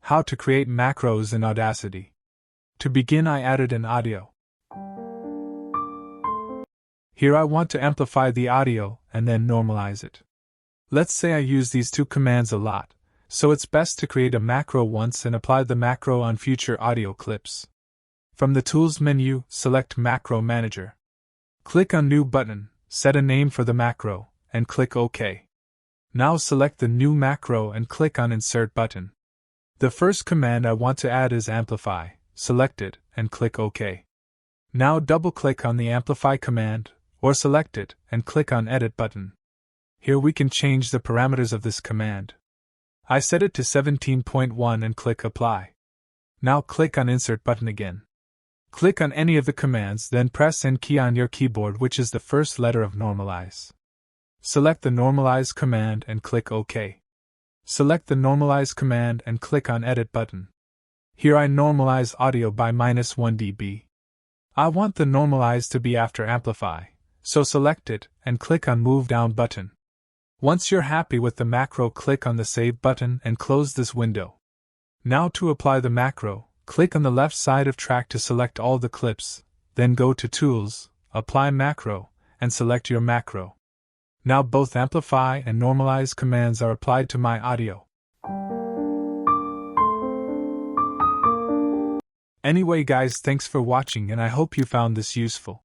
How to create macros in Audacity. To begin, I added an audio. Here I want to amplify the audio and then normalize it. Let's say I use these two commands a lot, so it's best to create a macro once and apply the macro on future audio clips. From the Tools menu, select Macro Manager. Click on New button, set a name for the macro, and click OK. Now select the new macro and click on Insert button. The first command I want to add is amplify. Select it and click OK. Now double-click on the amplify command, or select it and click on Edit button. Here we can change the parameters of this command. I set it to 17.1 and click Apply. Now click on Insert button again. Click on any of the commands, then press N key on your keyboard, which is the first letter of normalize. Select the normalize command and click OK. Select the normalize command and click on Edit button. Here I normalize audio by -1 dB. I want the normalize to be after amplify, so select it and click on Move Down button. Once you're happy with the macro, click on the Save button and close this window. Now to apply the macro, click on the left side of track to select all the clips, then go to Tools, Apply Macro, and select your macro. Now both amplify and normalize commands are applied to my audio. Anyway guys, thanks for watching and I hope you found this useful.